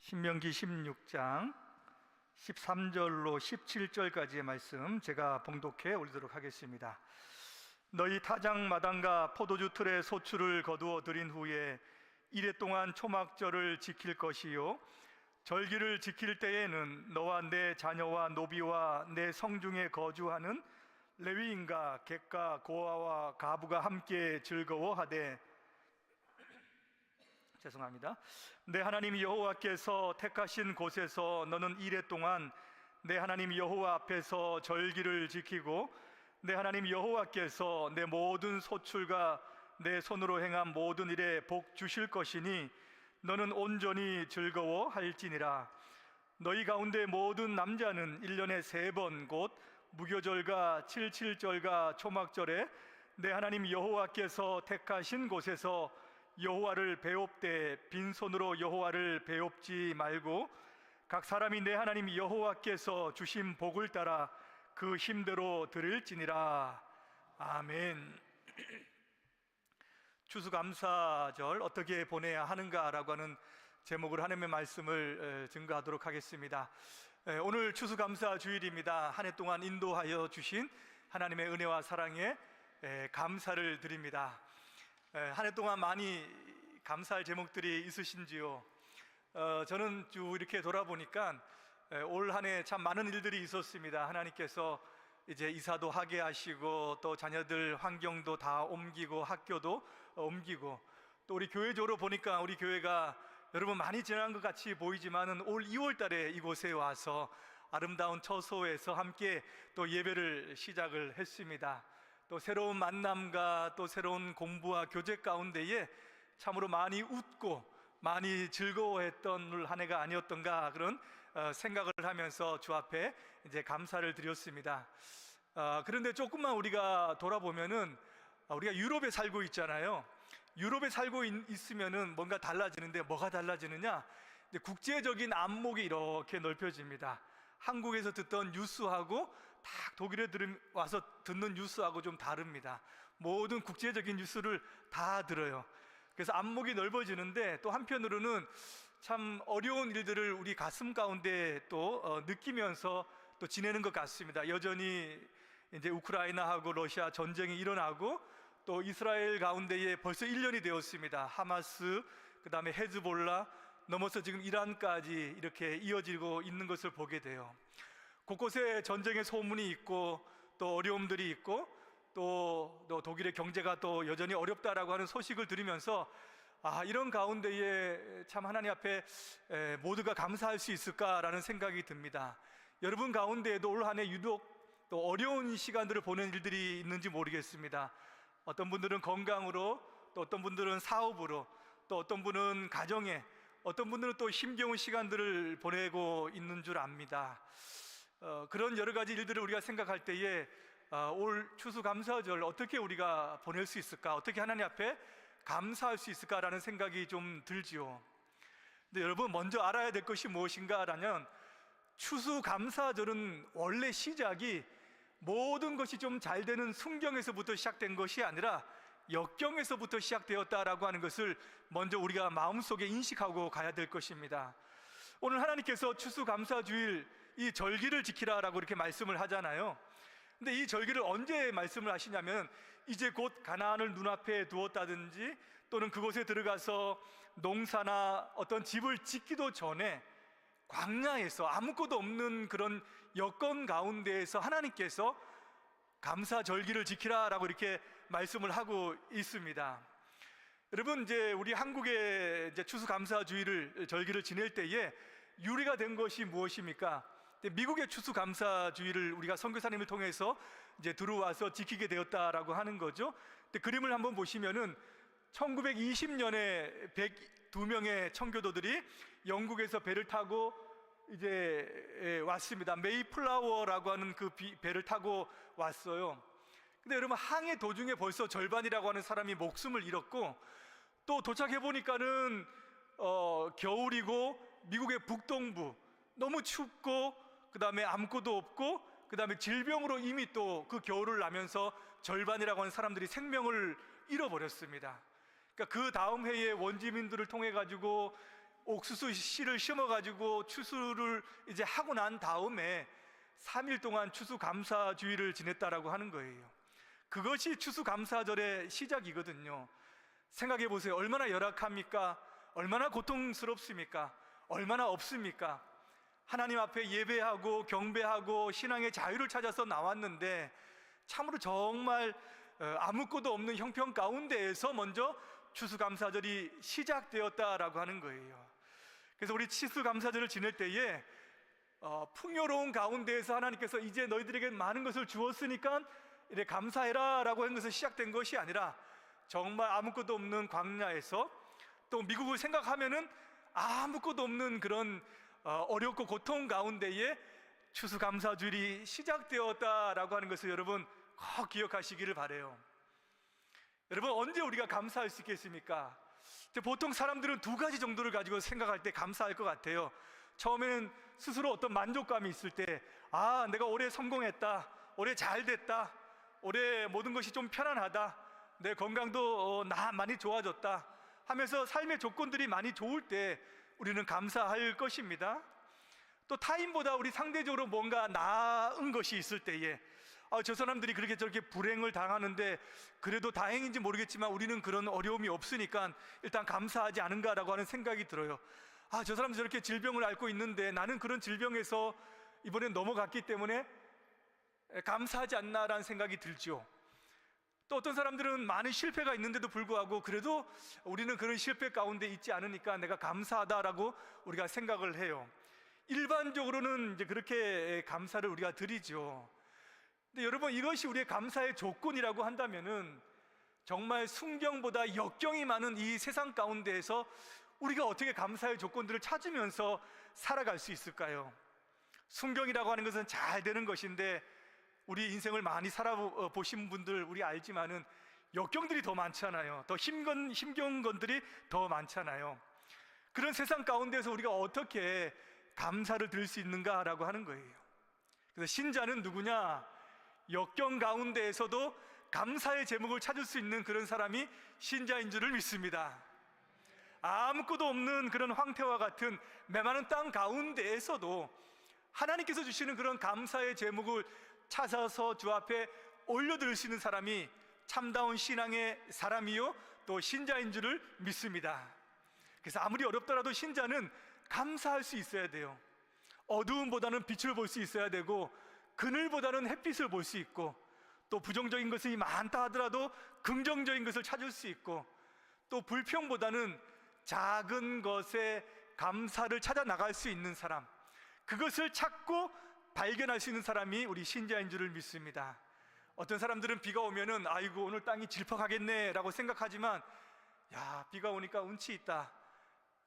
신명기 16장 13절로 17절까지의 말씀 제가 봉독해 올리도록 하겠습니다. 너희 타작 마당과 포도주 틀에 소출을 거두어 들인 후에 이레 동안 초막절을 지킬 것이요, 절기를 지킬 때에는 너와 내 자녀와 노비와 내 성중에 거주하는 레위인과 객과 고아와 가부가 함께 즐거워하되, 내 하나님 여호와께서 택하신 곳에서 너는 이레 동안 내 하나님 여호와 앞에서 절기를 지키고, 내 하나님 여호와께서 내 모든 소출과 내 손으로 행한 모든 일에 복 주실 것이니 너는 온전히 즐거워할지니라. 너희 가운데 모든 남자는 1년에 3번 곧 무교절과 칠칠절과 초막절에 내 하나님 여호와께서 택하신 곳에서 여호와를 배웁되 빈손으로 여호와를 배웁지 말고 각 사람이 내 하나님 여호와께서 주신 복을 따라 그 힘대로 드릴지니라. 아멘. 추수감사절 어떻게 보내야 하는가라고 하는 제목으로 하나님의 말씀을 증거하도록 하겠습니다. 오늘 추수감사 주일입니다. 한 해 동안 인도하여 주신 하나님의 은혜와 사랑에 감사를 드립니다. 한 해 동안 많이 감사할 제목들이 있으신지요? 저는 쭉 이렇게 돌아보니까 올 한 해 참 많은 일들이 있었습니다. 하나님께서 이제 이사도 하게 하시고, 또 자녀들 환경도 다 옮기고, 학교도 옮기고, 또 우리 교회적으로 보니까 우리 교회가 여러분 많이 지난 것 같이 보이지만은 올 2월 달에 이곳에 와서 아름다운 처소에서 함께 또 예배를 시작을 했습니다. 또 새로운 만남과 또 새로운 공부와 교제 가운데에 참으로 많이 웃고 많이 즐거워했던 한 해가 아니었던가, 그런 생각을 하면서 주 앞에 이제 감사를 드렸습니다. 그런데 조금만 우리가 돌아보면은 우리가 유럽에 살고 있잖아요. 유럽에 살고 있으면은 뭔가 달라지는데, 뭐가 달라지느냐? 이제 국제적인 안목이 이렇게 넓혀집니다. 한국에서 듣던 뉴스하고 딱 독일에 와서 듣는 뉴스하고 좀 다릅니다. 모든 국제적인 뉴스를 다 들어요. 그래서 안목이 넓어지는데, 또 한편으로는 참 어려운 일들을 우리 가슴 가운데 또 느끼면서 또 지내는 것 같습니다. 여전히 이제 우크라이나하고 러시아 전쟁이 일어나고, 또 이스라엘 가운데에 벌써 1년이 되었습니다. 하마스, 그 다음에 헤즈볼라, 넘어서 지금 이란까지 이렇게 이어지고 있는 것을 보게 돼요. 곳곳에 전쟁의 소문이 있고, 또 어려움들이 있고, 또 독일의 경제가 또 여전히 어렵다라고 하는 소식을 들으면서 이런 가운데에 참 하나님 앞에 모두가 감사할 수 있을까라는 생각이 듭니다. 여러분 가운데에도 올 한 해 유독 또 어려운 시간들을 보낸 일들이 있는지 모르겠습니다. 어떤 분들은 건강으로, 또 어떤 분들은 사업으로, 또 어떤 분은 가정에, 어떤 분들은 또 힘겨운 시간들을 보내고 있는 줄 압니다. 그런 여러 가지 일들을 우리가 생각할 때에 올 추수감사절 어떻게 우리가 보낼 수 있을까, 어떻게 하나님 앞에 감사할 수 있을까라는 생각이 좀 들지요. 근데 여러분, 먼저 알아야 될 것이 무엇인가라면, 추수감사절은 원래 시작이 모든 것이 좀 잘 되는 순경에서부터 시작된 것이 아니라 역경에서부터 시작되었다라고 하는 것을 먼저 우리가 마음속에 인식하고 가야 될 것입니다. 오늘 하나님께서 추수감사주일 이 절기를 지키라라고 이렇게 말씀을 하잖아요. 근데 이 절기를 언제 말씀을 하시냐면, 이제 곧 가나안을 눈앞에 두었다든지, 또는 그곳에 들어가서 농사나 어떤 집을 짓기도 전에 광야에서 아무것도 없는 그런 여건 가운데에서 하나님께서 감사 절기를 지키라라고 이렇게 말씀을 하고 있습니다. 여러분, 이제 우리 한국의 이제 추수감사주의를 절기를 지낼 때에 유래가 된 것이 무엇입니까? 미국의 추수감사주의를 우리가 선교사님을 통해서 이제 들어와서 지키게 되었다라고 하는 거죠. 근데 그림을 한번 보시면은 1920년에 102명의 청교도들이 영국에서 배를 타고 이제 왔습니다. 메이플라워라고 하는 그 배를 타고 왔어요. 근데 여러분, 항해 도중에 벌써 절반이라고 하는 사람이 목숨을 잃었고, 또 도착해 보니까는 겨울이고, 미국의 북동부 너무 춥고, 그 다음에 아무것도 없고, 그 다음에 질병으로 이미 또 그 겨울을 나면서 절반이라고 하는 사람들이 생명을 잃어버렸습니다. 그러니까 그 다음 해에 원주민들을 통해 가지고 옥수수 씨를 심어가지고 추수를 이제 하고 난 다음에 3일 동안 추수감사주의를 지냈다라고 하는 거예요. 그것이 추수감사절의 시작이거든요. 생각해 보세요. 얼마나 열악합니까? 얼마나 고통스럽습니까? 얼마나 없습니까? 하나님 앞에 예배하고 경배하고 신앙의 자유를 찾아서 나왔는데 참으로 정말 아무것도 없는 형편 가운데에서 먼저 추수감사절이 시작되었다라고 하는 거예요. 그래서 우리 추수감사절을 지낼 때에 풍요로운 가운데에서 하나님께서 이제 너희들에게 많은 것을 주었으니까 이래 감사해라 라고 한 것은 시작된 것이 아니라 정말 아무것도 없는 광야에서 또 미국을 생각하면은 아무것도 없는 그런 어렵고 고통 가운데에 추수감사주일이 시작되었다라고 하는 것을 여러분 꼭 기억하시기를 바라요. 여러분, 언제 우리가 감사할 수 있겠습니까? 보통 사람들은 두 가지 정도를 가지고 생각할 때 감사할 것 같아요. 처음에는 스스로 어떤 만족감이 있을 때, 내가 올해 성공했다, 올해 잘 됐다, 올해 모든 것이 좀 편안하다, 내 건강도 많이 좋아졌다 하면서 삶의 조건들이 많이 좋을 때 우리는 감사할 것입니다. 또 타인보다 우리 상대적으로 뭔가 나은 것이 있을 때에 저 사람들이 그렇게 저렇게 불행을 당하는데 그래도 다행인지 모르겠지만 우리는 그런 어려움이 없으니까 일단 감사하지 않은가라고 하는 생각이 들어요. 저 사람들 저렇게 질병을 앓고 있는데 나는 그런 질병에서 이번엔 넘어갔기 때문에 감사하지 않나라는 생각이 들죠. 또 어떤 사람들은 많은 실패가 있는데도 불구하고 그래도 우리는 그런 실패 가운데 있지 않으니까 내가 감사하다라고 우리가 생각을 해요. 일반적으로는 이제 그렇게 감사를 우리가 드리죠. 근데 여러분, 이것이 우리의 감사의 조건이라고 한다면은 정말 순경보다 역경이 많은 이 세상 가운데에서 우리가 어떻게 감사의 조건들을 찾으면서 살아갈 수 있을까요? 순경이라고 하는 것은 잘 되는 것인데 우리 인생을 많이 살아보신 분들 우리 알지만은 역경들이 더 많잖아요. 더 힘겨운 것들이 더 많잖아요. 그런 세상 가운데서 우리가 어떻게 감사를 드릴 수 있는가라고 하는 거예요. 그래서 신자는 누구냐? 역경 가운데에서도 감사의 제목을 찾을 수 있는 그런 사람이 신자인 줄을 믿습니다. 아무것도 없는 그런 황태와 같은 메마른 땅 가운데에서도 하나님께서 주시는 그런 감사의 제목을 찾아서 주 앞에 올려드릴 수 있는 사람이 참다운 신앙의 사람이요 또 신자인 줄을 믿습니다. 그래서 아무리 어렵더라도 신자는 감사할 수 있어야 돼요. 어두움보다는 빛을 볼 수 있어야 되고 그늘보다는 햇빛을 볼 수 있고 또 부정적인 것이 많다 하더라도 긍정적인 것을 찾을 수 있고 또 불평보다는 작은 것에 감사를 찾아 나갈 수 있는 사람, 그것을 찾고 발견할 수 있는 사람이 우리 신자인 줄을 믿습니다. 어떤 사람들은 비가 오면은 아이고 오늘 땅이 질퍽하겠네 라고 생각하지만 비가 오니까 운치 있다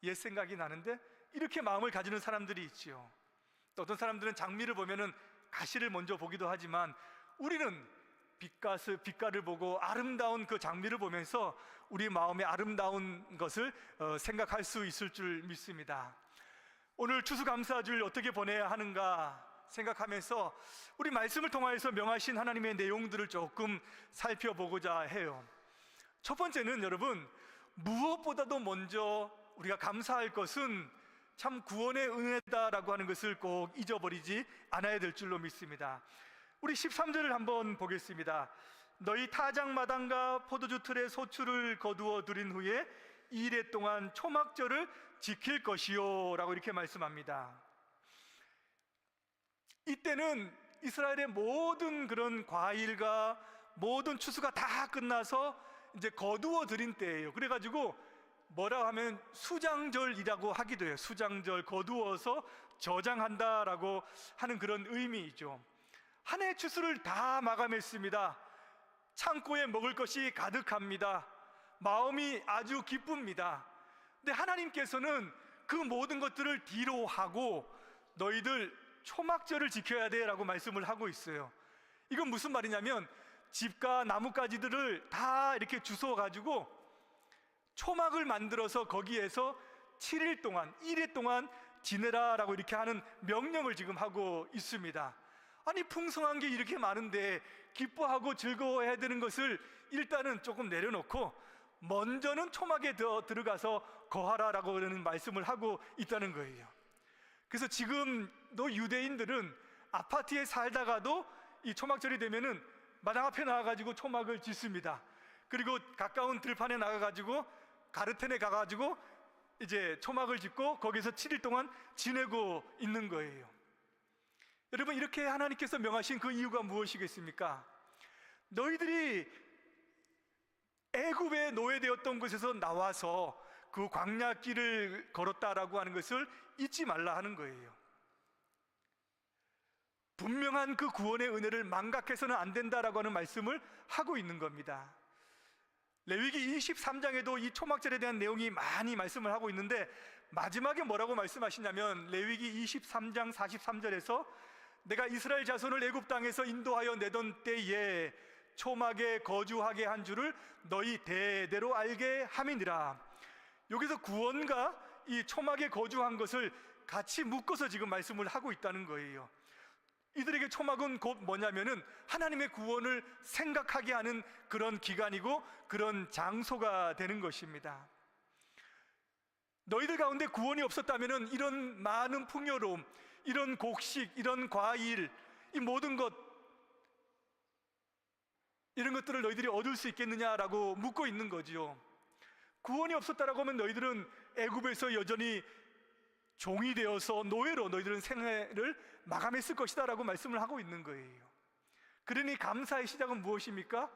옛 생각이 나는데 이렇게 마음을 가지는 사람들이 있지요. 또 어떤 사람들은 장미를 보면은 가시를 먼저 보기도 하지만 우리는 빛깔을 보고 아름다운 그 장미를 보면서 우리 마음의 아름다운 것을 생각할 수 있을 줄 믿습니다. 오늘 추수감사주일 어떻게 보내야 하는가 생각하면서 우리 말씀을 통하여서 명하신 하나님의 내용들을 조금 살펴보고자 해요. 첫 번째는 여러분, 무엇보다도 먼저 우리가 감사할 것은 참 구원의 은혜다라고 하는 것을 꼭 잊어버리지 않아야 될 줄로 믿습니다. 우리 13절을 한번 보겠습니다. 너희 타작마당과 포도주 틀에 소출을 거두어 들인 후에 2일 동안 초막절을 지킬 것이요 라고 이렇게 말씀합니다. 이때는 이스라엘의 모든 그런 과일과 모든 추수가 다 끝나서 이제 거두어 들인 때예요. 그래가지고 뭐라고 하면 수장절이라고 하기도 해요. 수장절, 거두어서 저장한다라고 하는 그런 의미이죠. 한 해 추수를 다 마감했습니다. 창고에 먹을 것이 가득합니다. 마음이 아주 기쁩니다. 근데 하나님께서는 그 모든 것들을 뒤로 하고 너희들 초막절을 지켜야 돼 라고 말씀을 하고 있어요. 이건 무슨 말이냐면 집과 나뭇가지들을 다 이렇게 주워 가지고 초막을 만들어서 거기에서 7일 동안 1일 동안 지내라 라고 이렇게 하는 명령을 지금 하고 있습니다. 아니 풍성한 게 이렇게 많은데 기뻐하고 즐거워해야 되는 것을 일단은 조금 내려놓고 먼저는 초막에 들어가서 거하라라고 하는 말씀을 하고 있다는 거예요. 그래서 지금도 유대인들은 아파트에 살다가도 이 초막절이 되면은 마당 앞에 나가가지고 초막을 짓습니다. 그리고 가까운 들판에 나가가지고 가르텐에 가가지고 이제 초막을 짓고 거기서 7일 동안 지내고 있는 거예요. 여러분, 이렇게 하나님께서 명하신 그 이유가 무엇이겠습니까? 너희들이 애굽에 노예되었던 곳에서 나와서 그 광야길을 걸었다라고 하는 것을 잊지 말라 하는 거예요. 분명한 그 구원의 은혜를 망각해서는 안 된다라고 하는 말씀을 하고 있는 겁니다. 레위기 23장에도 이 초막절에 대한 내용이 많이 말씀을 하고 있는데, 마지막에 뭐라고 말씀하시냐면 레위기 23장 43절에서 내가 이스라엘 자손을 애굽 땅에서 인도하여 내던 때에 초막에 거주하게 한 줄을 너희 대대로 알게 함이니라. 여기서 구원과 이 초막에 거주한 것을 같이 묶어서 지금 말씀을 하고 있다는 거예요. 이들에게 초막은 곧 뭐냐면은 하나님의 구원을 생각하게 하는 그런 기간이고 그런 장소가 되는 것입니다. 너희들 가운데 구원이 없었다면은 이런 많은 풍요로움, 이런 곡식, 이런 과일, 이 모든 것, 이런 것들을 너희들이 얻을 수 있겠느냐라고 묻고 있는 거지요. 구원이 없었다라고 하면 너희들은 애굽에서 여전히 종이 되어서 노예로 너희들은 생애를 마감했을 것이다 라고 말씀을 하고 있는 거예요. 그러니 감사의 시작은 무엇입니까?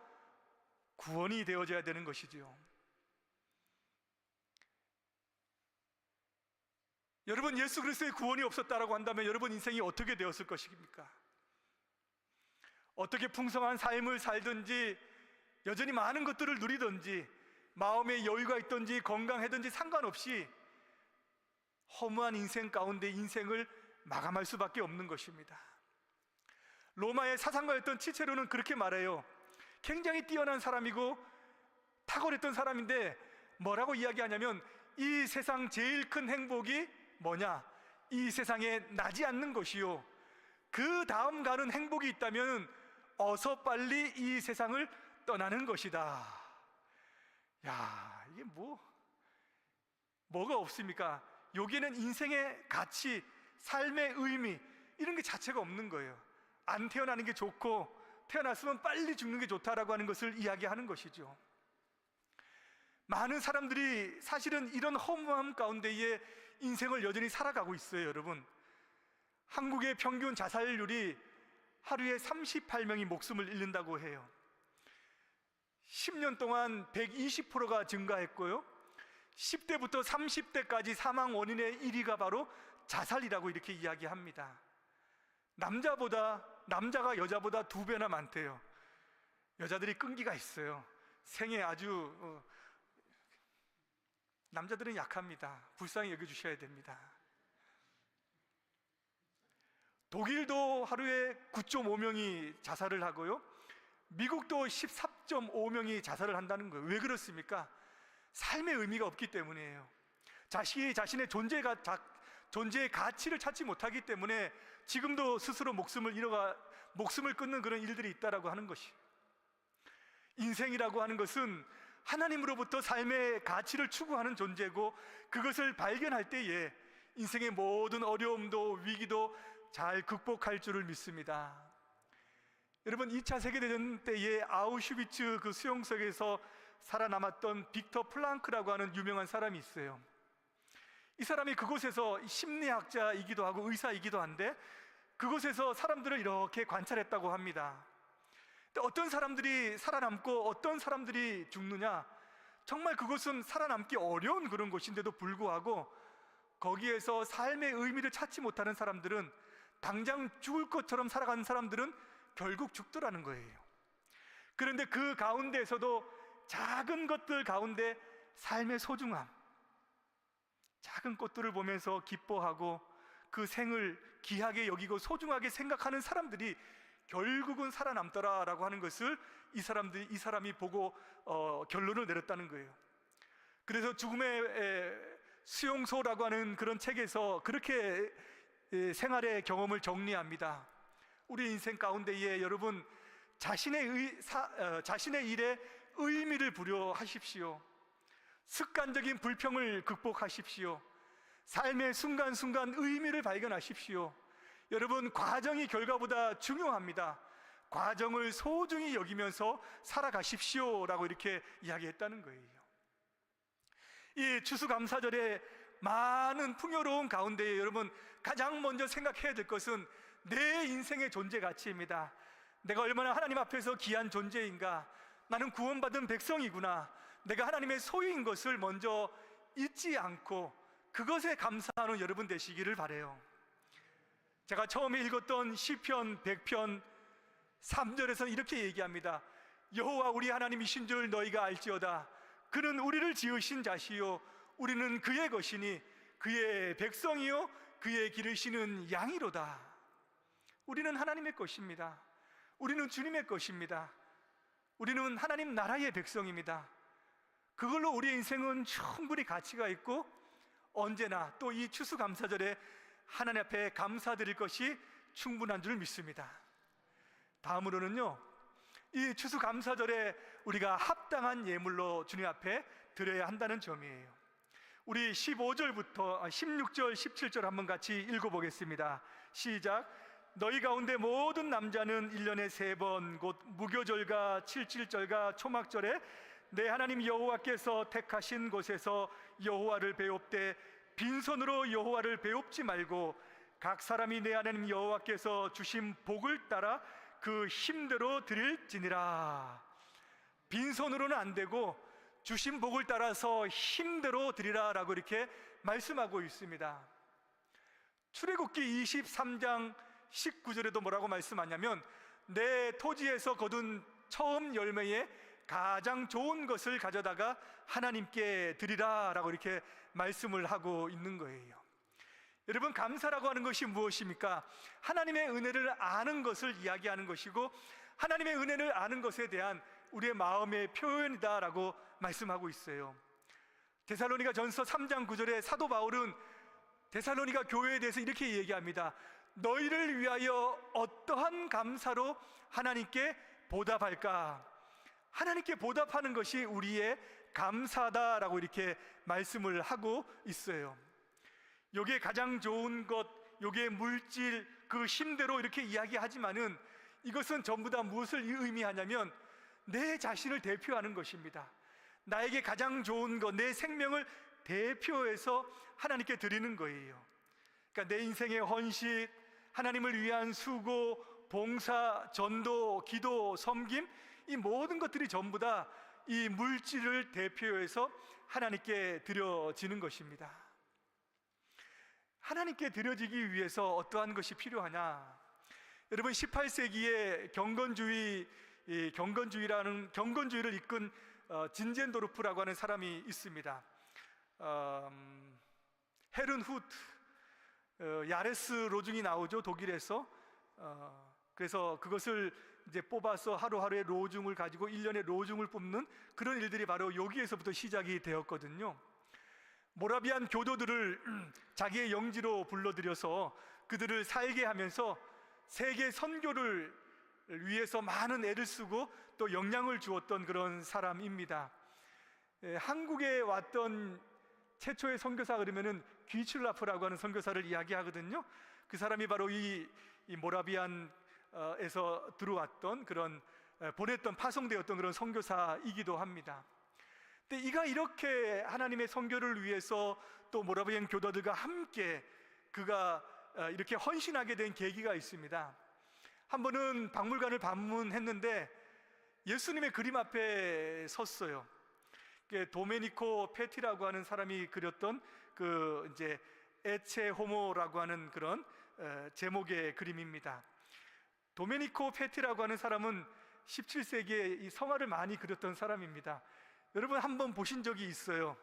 구원이 되어져야 되는 것이지요. 여러분, 예수 그리스도의 구원이 없었다라고 한다면 여러분 인생이 어떻게 되었을 것입니까? 어떻게 풍성한 삶을 살든지, 여전히 많은 것들을 누리든지, 마음에 여유가 있든지 건강하든지 상관없이 허무한 인생 가운데 인생을 마감할 수밖에 없는 것입니다. 로마의 사상가였던 치체로는 그렇게 말해요. 굉장히 뛰어난 사람이고 탁월했던 사람인데 뭐라고 이야기하냐면, 이 세상 제일 큰 행복이 뭐냐? 이 세상에 나지 않는 것이요, 그 다음 가는 행복이 있다면 어서 빨리 이 세상을 떠나는 것이다. 야, 이게 뭐가 없습니까? 여기에는 인생의 가치, 삶의 의미, 이런 게 자체가 없는 거예요. 안 태어나는 게 좋고 태어났으면 빨리 죽는 게 좋다라고 하는 것을 이야기하는 것이죠. 많은 사람들이 사실은 이런 허무함 가운데에 인생을 여전히 살아가고 있어요. 여러분, 한국의 평균 자살률이 하루에 38명이 목숨을 잃는다고 해요. 10년 동안 120%가 증가했고요, 10대부터 30대까지 사망 원인의 1위가 바로 자살이라고 이렇게 이야기합니다. 남자가 여자보다 2배나 많대요. 여자들이 끈기가 있어요. 생에 아주 남자들은 약합니다. 불쌍히 여겨주셔야 됩니다. 독일도 하루에 9.5명이 자살을 하고요, 미국도 14.5명이 자살을 한다는 거예요. 왜 그렇습니까? 삶의 의미가 없기 때문이에요. 자신의 존재의 가치를 찾지 못하기 때문에 지금도 스스로 목숨을 끊는 그런 일들이 있다라고 하는 것이, 인생이라고 하는 것은 하나님으로부터 삶의 가치를 추구하는 존재고, 그것을 발견할 때에 인생의 모든 어려움도 위기도 잘 극복할 줄을 믿습니다. 여러분, 2차 세계대전 때에 아우슈비츠 그 수용소에서 살아남았던 빅터 플랑크라고 하는 유명한 사람이 있어요. 이 사람이 그곳에서 심리학자이기도 하고 의사이기도 한데, 그곳에서 사람들을 이렇게 관찰했다고 합니다. 근데 어떤 사람들이 살아남고 어떤 사람들이 죽느냐, 정말 그곳은 살아남기 어려운 그런 곳인데도 불구하고 거기에서 삶의 의미를 찾지 못하는 사람들은, 당장 죽을 것처럼 살아가는 사람들은 결국 죽더라는 거예요. 그런데 그 가운데에서도 작은 것들 가운데 삶의 소중함, 작은 꽃들을 보면서 기뻐하고 그 생을 귀하게 여기고 소중하게 생각하는 사람들이 결국은 살아남더라라고 하는 것을 이 사람이 보고 결론을 내렸다는 거예요. 그래서 죽음의 수용소라고 하는 그런 책에서 그렇게 생활의 경험을 정리합니다. 우리 인생 가운데에 여러분, 자신의 일에 의미를 부여하십시오. 습관적인 불평을 극복하십시오. 삶의 순간순간 의미를 발견하십시오. 여러분, 과정이 결과보다 중요합니다. 과정을 소중히 여기면서 살아가십시오 라고 이렇게 이야기했다는 거예요. 이 추수감사절에 많은 풍요로운 가운데 여러분, 가장 먼저 생각해야 될 것은 내 인생의 존재 가치입니다. 내가 얼마나 하나님 앞에서 귀한 존재인가, 나는 구원받은 백성이구나, 내가 하나님의 소유인 것을 먼저 잊지 않고 그것에 감사하는 여러분 되시기를 바라요. 제가 처음에 읽었던 시편 100편 3절에서 이렇게 얘기합니다. 여호와 우리 하나님이신 줄 너희가 알지어다. 그는 우리를 지으신 자시요 우리는 그의 것이니 그의 백성이요 그의 기르시는 양이로다. 우리는 하나님의 것입니다. 우리는 주님의 것입니다. 우리는 하나님 나라의 백성입니다. 그걸로 우리의 인생은 충분히 가치가 있고 언제나 또 이 추수감사절에 하나님 앞에 감사드릴 것이 충분한 줄 믿습니다. 다음으로는요, 이 추수감사절에 우리가 합당한 예물로 주님 앞에 드려야 한다는 점이에요. 우리 15절부터 16절 17절 한번 같이 읽어보겠습니다. 시작. 너희 가운데 모든 남자는 1년에 3번 곧 무교절과 칠칠절과 초막절에 내 하나님 여호와께서 택하신 곳에서 여호와를 배웁되 빈손으로 여호와를 배웁지 말고 각 사람이 내 하나님 여호와께서 주신 복을 따라 그 힘대로 드릴지니라. 빈손으로는 안 되고 주신 복을 따라서 힘대로 드리라 라고 이렇게 말씀하고 있습니다. 출애굽기 23장 19절에도 뭐라고 말씀하냐면 내 토지에서 거둔 처음 열매에 가장 좋은 것을 가져다가 하나님께 드리라 라고 이렇게 말씀을 하고 있는 거예요. 여러분, 감사라고 하는 것이 무엇입니까? 하나님의 은혜를 아는 것을 이야기하는 것이고 하나님의 은혜를 아는 것에 대한 우리의 마음의 표현이다 라고 말씀하고 있어요. 데살로니가 전서 3장 9절에 사도 바울은 데살로니가 교회에 대해서 이렇게 얘기합니다. 너희를 위하여 어떠한 감사로 하나님께 보답할까? 하나님께 보답하는 것이 우리의 감사다라고 이렇게 말씀을 하고 있어요. 요게 가장 좋은 것, 요게 물질, 그 힘대로 이렇게 이야기하지만은 이것은 전부 다 무엇을 의미하냐면 내 자신을 대표하는 것입니다. 나에게 가장 좋은 것, 내 생명을 대표해서 하나님께 드리는 거예요. 그러니까 내 인생의 헌신, 하나님을 위한 수고, 봉사, 전도, 기도, 섬김, 이 모든 것들이 전부 다 이 물질을 대표해서 하나님께 드려지는 것입니다. 하나님께 드려지기 위해서 어떠한 것이 필요하냐? 여러분, 18세기에 경건주의를 이끈 진젠도르프라고 하는 사람이 있습니다. 헤른 후트, 야레스 로중이 나오죠, 독일에서. 그래서 그것을 이제 뽑아서 하루하루의 로중을 가지고 1년의 로중을 뽑는 그런 일들이 바로 여기에서부터 시작이 되었거든요. 모라비안 교도들을 자기의 영지로 불러들여서 그들을 살게 하면서 세계 선교를 위해서 많은 애를 쓰고 또 영향을 주었던 그런 사람입니다. 한국에 왔던 최초의 선교사 그러면은 귀출라프라고 하는 선교사를 이야기하거든요. 그 사람이 바로 이 모라비안에서 들어왔던 그런 보냈던 파송되었던 그런 선교사이기도 합니다. 근데 이가 이렇게 하나님의 선교를 위해서 또 모라비안 교도들과 함께 그가 이렇게 헌신하게 된 계기가 있습니다. 한 번은 박물관을 방문했는데 예수님의 그림 앞에 섰어요. 도메니코 페티라고 하는 사람이 그렸던 그 이제 에체 호모라고 하는 그런 제목의 그림입니다. 도메니코 페티라고 하는 사람은 17세기에 이 성화를 많이 그렸던 사람입니다. 여러분 한번 보신 적이 있어요.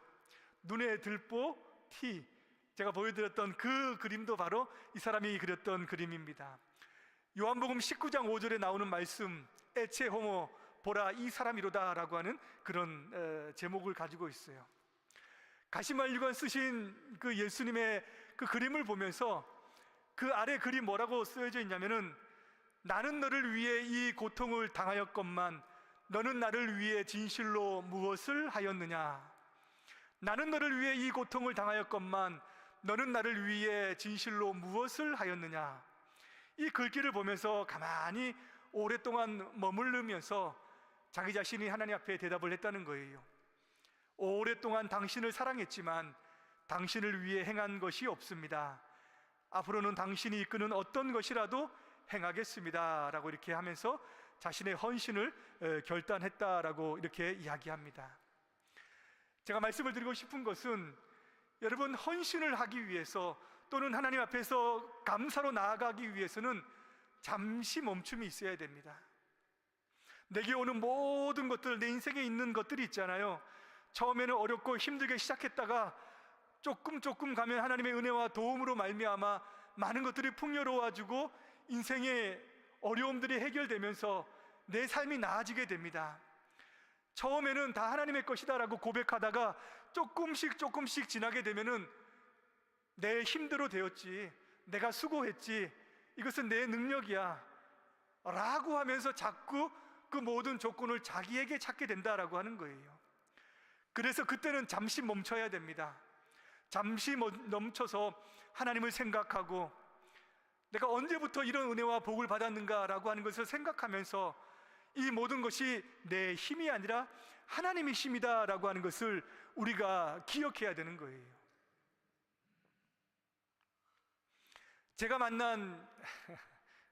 눈에 들보 티, 제가 보여드렸던 그 그림도 바로 이 사람이 그렸던 그림입니다. 요한복음 19장 5절에 나오는 말씀, 에체 호모 보라 이 사람이로다 라고 하는 그런 제목을 가지고 있어요. 가시말리관 쓰신 그 예수님의 그 그림을 보면서 그 아래 글이 뭐라고 쓰여져 있냐면은 나는 너를 위해 이 고통을 당하였건만 너는 나를 위해 진실로 무엇을 하였느냐. 나는 너를 위해 이 고통을 당하였건만 너는 나를 위해 진실로 무엇을 하였느냐. 이 글귀를 보면서 가만히 오랫동안 머무르면서 자기 자신이 하나님 앞에 대답을 했다는 거예요. 오랫동안 당신을 사랑했지만 당신을 위해 행한 것이 없습니다. 앞으로는 당신이 이끄는 어떤 것이라도 행하겠습니다 라고 이렇게 하면서 자신의 헌신을 결단했다라고 이렇게 이야기합니다. 제가 말씀을 드리고 싶은 것은, 여러분, 헌신을 하기 위해서 또는 하나님 앞에서 감사로 나아가기 위해서는 잠시 멈춤이 있어야 됩니다. 내게 오는 모든 것들, 내 인생에 있는 것들이 있잖아요. 처음에는 어렵고 힘들게 시작했다가 조금 가면 하나님의 은혜와 도움으로 말미암아 많은 것들이 풍요로워지고 인생의 어려움들이 해결되면서 내 삶이 나아지게 됩니다. 처음에는 다 하나님의 것이다 라고 고백하다가 조금씩 지나게 되면은 내 힘대로 되었지, 내가 수고했지, 이것은 내 능력이야 라고 하면서 자꾸 그 모든 조건을 자기에게 찾게 된다라고 하는 거예요. 그래서 그때는 잠시 멈춰야 됩니다. 잠시 멈춰서 하나님을 생각하고 내가 언제부터 이런 은혜와 복을 받았는가라고 하는 것을 생각하면서 이 모든 것이 내 힘이 아니라 하나님의 힘이다 라고 하는 것을 우리가 기억해야 되는 거예요. 제가 만난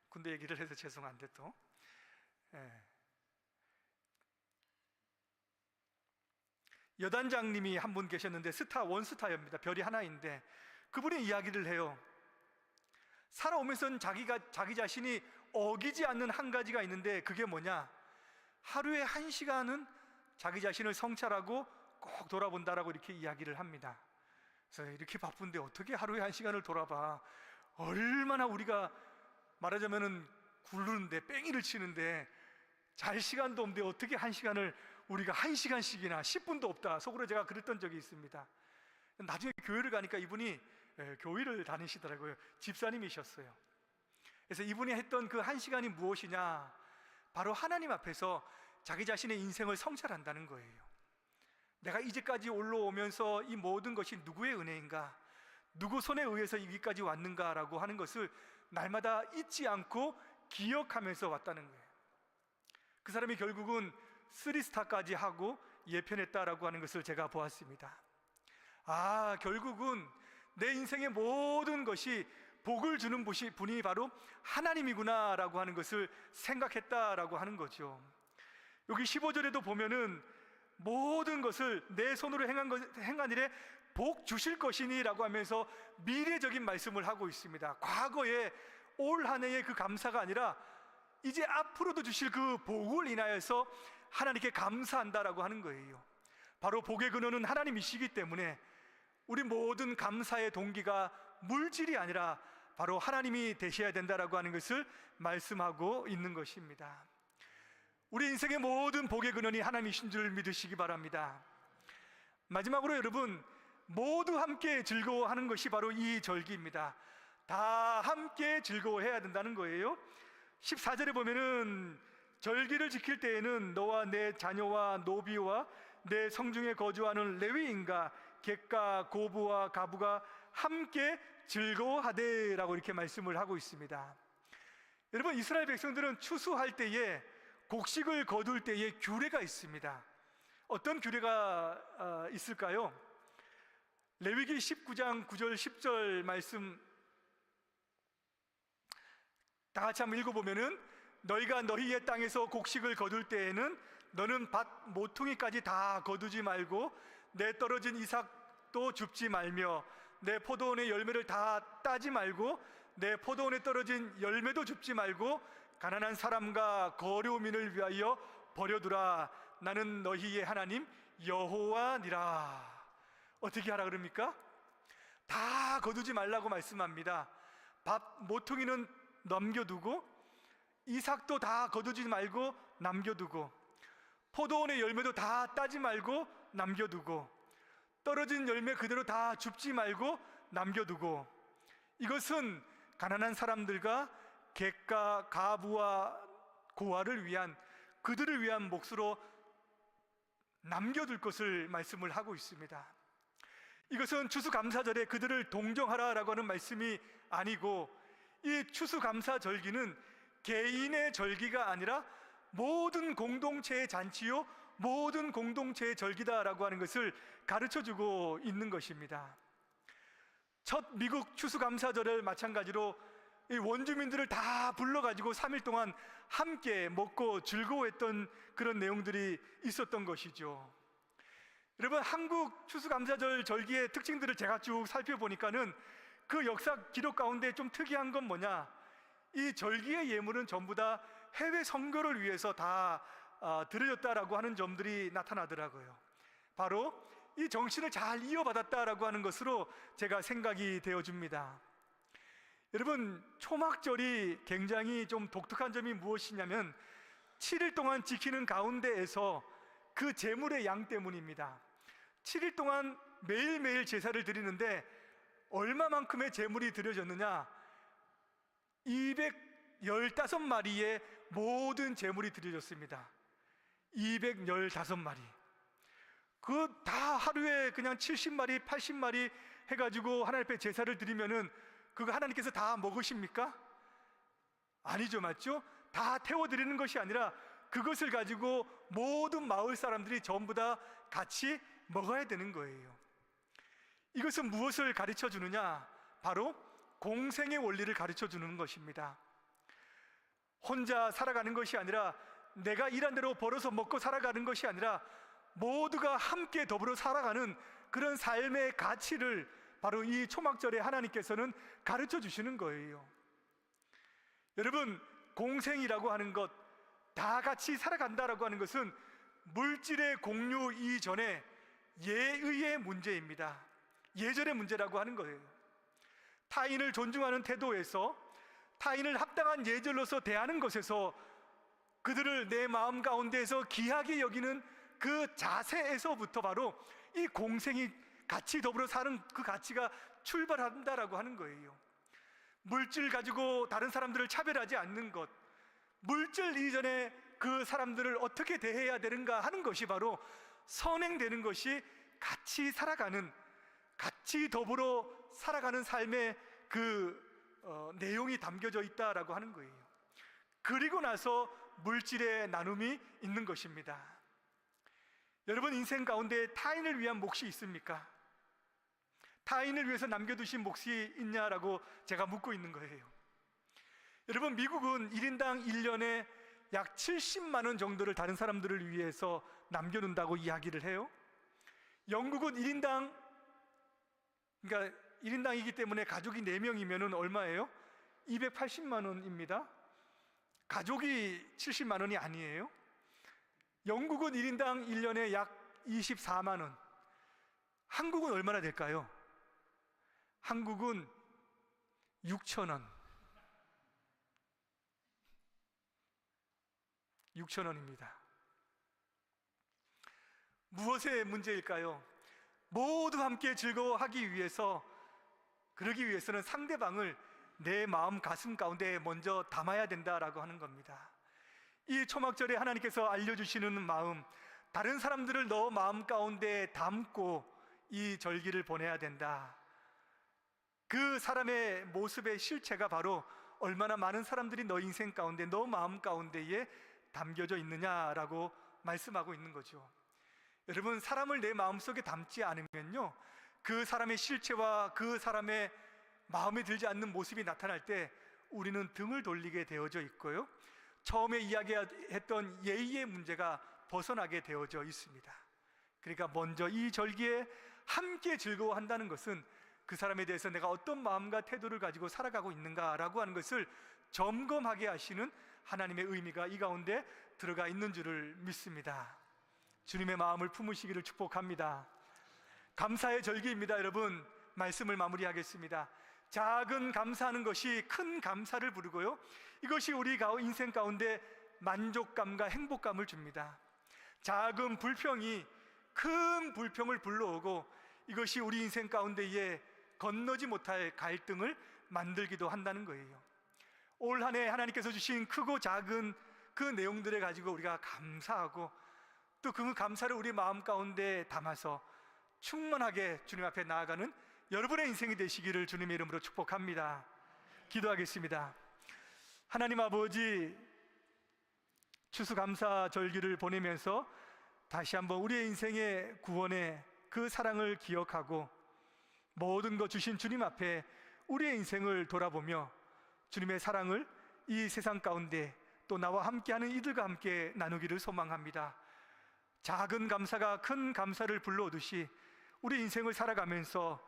군대 얘기를 해서 죄송한데 또 여단장님이 한 분 계셨는데 원스타입니다. 별이 하나인데 그분이 이야기를 해요. 살아오면서 자기 자신이 어기지 않는 한 가지가 있는데 그게 뭐냐? 하루에 1시간은 자기 자신을 성찰하고 꼭 돌아본다라고 이렇게 이야기를 합니다. 그래서 이렇게 바쁜데 어떻게 하루에 1시간을 돌아봐? 얼마나 우리가 말하자면은 굴르는데, 뺑이를 치는데 잘 시간도 없는데 어떻게 1시간을 우리가 1시간씩이나 10분도 없다, 속으로 제가 그랬던 적이 있습니다. 나중에 교회를 가니까 이분이 교회를 다니시더라고요. 집사님이셨어요. 그래서 이분이 했던 그 1시간이 무엇이냐? 바로 하나님 앞에서 자기 자신의 인생을 성찰한다는 거예요. 내가 이제까지 올라오면서 이 모든 것이 누구의 은혜인가? 누구 손에 의해서 여기까지 왔는가라고 하는 것을 날마다 잊지 않고 기억하면서 왔다는 거예요. 그 사람이 결국은 3스타까지 하고 예편했다라고 하는 것을 제가 보았습니다. 결국은 내 인생의 모든 것이 복을 주는 분이 바로 하나님이구나 라고 하는 것을 생각했다라고 하는 거죠. 여기 15절에도 보면은 모든 것을 내 손으로 행한 일에 복 주실 것이니 라고 하면서 미래적인 말씀을 하고 있습니다. 과거에 올 한 해의 그 감사가 아니라 이제 앞으로도 주실 그 복을 인하여서 하나님께 감사한다라고 하는 거예요. 바로 복의 근원은 하나님이시기 때문에 우리 모든 감사의 동기가 물질이 아니라 바로 하나님이 되셔야 된다라고 하는 것을 말씀하고 있는 것입니다. 우리 인생의 모든 복의 근원이 하나님이신 줄 믿으시기 바랍니다. 마지막으로 여러분, 모두 함께 즐거워하는 것이 바로 이 절기입니다. 다 함께 즐거워해야 된다는 거예요. 14절에 보면은 절기를 지킬 때에는 너와 내 자녀와 노비와 내 성중에 거주하는 레위인과 객과 고부와 가부가 함께 즐거워하되 라고 이렇게 말씀을 하고 있습니다. 여러분, 이스라엘 백성들은 추수할 때에, 곡식을 거둘 때에 규례가 있습니다. 어떤 규례가 있을까요? 레위기 19장 9절 10절 말씀 다 같이 한번 읽어보면은, 너희가 너희의 땅에서 곡식을 거둘 때에는 너는 밭 모퉁이까지 다 거두지 말고 내 떨어진 이삭도 줍지 말며 내 포도원의 열매를 다 따지 말고 내 포도원에 떨어진 열매도 줍지 말고 가난한 사람과 거류민을 위하여 버려두라. 나는 너희의 하나님 여호와니라. 어떻게 하라 그럽니까? 다 거두지 말라고 말씀합니다. 밭 모퉁이는 남겨두고 이삭도 다 거두지 말고 남겨두고 포도원의 열매도 다 따지 말고 남겨두고 떨어진 열매 그대로 다 줍지 말고 남겨두고, 이것은 가난한 사람들과 객과 가부와 고아를 위한, 그들을 위한 몫으로 남겨둘 것을 말씀을 하고 있습니다. 이것은 추수감사절에 그들을 동정하라라고 하는 말씀이 아니고, 이 추수감사절기는 개인의 절기가 아니라 모든 공동체의 잔치요, 모든 공동체의 절기다라고 하는 것을 가르쳐주고 있는 것입니다. 첫 미국 추수감사절을 마찬가지로 이 원주민들을 다 불러가지고 3일 동안 함께 먹고 즐거워했던 그런 내용들이 있었던 것이죠. 여러분, 한국 추수감사절 절기의 특징들을 제가 쭉 살펴보니까는 그 역사 기록 가운데 좀 특이한 건 뭐냐, 이 절기의 예물은 전부 다 해외 선교를 위해서 다 드려졌다라고 하는 점들이 나타나더라고요. 바로 이 정신을 잘 이어받았다라고 하는 것으로 제가 생각이 되어집니다. 여러분, 초막절이 굉장히 좀 독특한 점이 무엇이냐면 7일 동안 지키는 가운데에서 그 제물의 양 때문입니다. 7일 동안 매일매일 제사를 드리는데 얼마만큼의 제물이 드려졌느냐? 215마리의 모든 제물이 드려졌습니다. 215마리. 그 다 하루에 그냥 70마리, 80마리 해가지고 하나님 앞에 제사를 드리면은 그거 하나님께서 다 먹으십니까? 아니죠, 맞죠? 다 태워드리는 것이 아니라 그것을 가지고 모든 마을 사람들이 전부 다 같이 먹어야 되는 거예요. 이것은 무엇을 가르쳐 주느냐? 바로 공생의 원리를 가르쳐 주는 것입니다. 혼자 살아가는 것이 아니라, 내가 일한 대로 벌어서 먹고 살아가는 것이 아니라 모두가 함께 더불어 살아가는 그런 삶의 가치를 바로 이 초막절에 하나님께서는 가르쳐 주시는 거예요. 여러분, 공생이라고 하는 것, 다 같이 살아간다라고 하는 것은 물질의 공유 이전에 예의의 문제입니다. 예절의 문제라고 하는 거예요. 타인을 존중하는 태도에서, 타인을 합당한 예절로서 대하는 것에서, 그들을 내 마음 가운데에서 귀하게 여기는 그 자세에서부터 바로 이 공생이 같이 더불어 사는 그 가치가 출발한다라고 하는 거예요. 물질 가지고 다른 사람들을 차별하지 않는 것, 물질 이전에 그 사람들을 어떻게 대해야 되는가 하는 것이 바로 선행되는 것이 같이 살아가는, 같이 더불어 살아가는 삶의 그 내용이 담겨져 있다라고 하는 거예요. 그리고 나서 물질의 나눔이 있는 것입니다. 여러분, 인생 가운데 타인을 위한 몫이 있습니까? 타인을 위해서 남겨두신 몫이 있냐라고 제가 묻고 있는 거예요. 여러분, 미국은 1인당 1년에 약 70만 원 정도를 다른 사람들을 위해서 남겨놓는다고 이야기를 해요. 영국은 1인당, 그러니까 1인당이기 때문에 가족이 4명이면 얼마예요? 280만 원입니다. 가족이 70만 원이 아니에요. 영국은 1인당 1년에 약 24만 원. 한국은 얼마나 될까요? 한국은 6천 원. 6천 원입니다. 무엇의 문제일까요? 모두 함께 즐거워하기 위해서, 그러기 위해서는 상대방을 내 마음 가슴 가운데 먼저 담아야 된다라고 하는 겁니다. 이 초막절에 하나님께서 알려주시는 마음, 다른 사람들을 너 마음 가운데 담고 이 절기를 보내야 된다. 그 사람의 모습의 실체가 바로 얼마나 많은 사람들이 너 인생 가운데, 너 마음 가운데에 담겨져 있느냐라고 말씀하고 있는 거죠. 여러분, 사람을 내 마음속에 담지 않으면요, 그 사람의 실체와 그 사람의 마음에 들지 않는 모습이 나타날 때 우리는 등을 돌리게 되어져 있고요, 처음에 이야기했던 예의의 문제가 벗어나게 되어져 있습니다. 그러니까 먼저 이 절기에 함께 즐거워한다는 것은 그 사람에 대해서 내가 어떤 마음과 태도를 가지고 살아가고 있는가라고 하는 것을 점검하게 하시는 하나님의 의미가 이 가운데 들어가 있는 줄을 믿습니다. 주님의 마음을 품으시기를 축복합니다. 감사의 절기입니다. 여러분, 말씀을 마무리하겠습니다. 작은 감사하는 것이 큰 감사를 부르고요, 이것이 우리 인생 가운데 만족감과 행복감을 줍니다. 작은 불평이 큰 불평을 불러오고 이것이 우리 인생 가운데에 건너지 못할 갈등을 만들기도 한다는 거예요. 올 한 해 하나님께서 주신 크고 작은 그 내용들을 가지고 우리가 감사하고 또 그 감사를 우리 마음 가운데 담아서 충만하게 주님 앞에 나아가는 여러분의 인생이 되시기를 주님의 이름으로 축복합니다. 기도하겠습니다. 하나님 아버지, 추수감사절기를 보내면서 다시 한번 우리의 인생의 구원의 그 사랑을 기억하고 모든 것 주신 주님 앞에 우리의 인생을 돌아보며 주님의 사랑을 이 세상 가운데 또 나와 함께하는 이들과 함께 나누기를 소망합니다. 작은 감사가 큰 감사를 불러오듯이 우리 인생을 살아가면서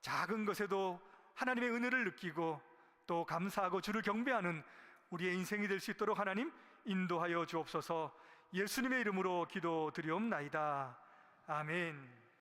작은 것에도 하나님의 은혜를 느끼고 또 감사하고 주를 경배하는 우리의 인생이 될 수 있도록 하나님 인도하여 주옵소서. 예수님의 이름으로 기도드리옵나이다. 아멘.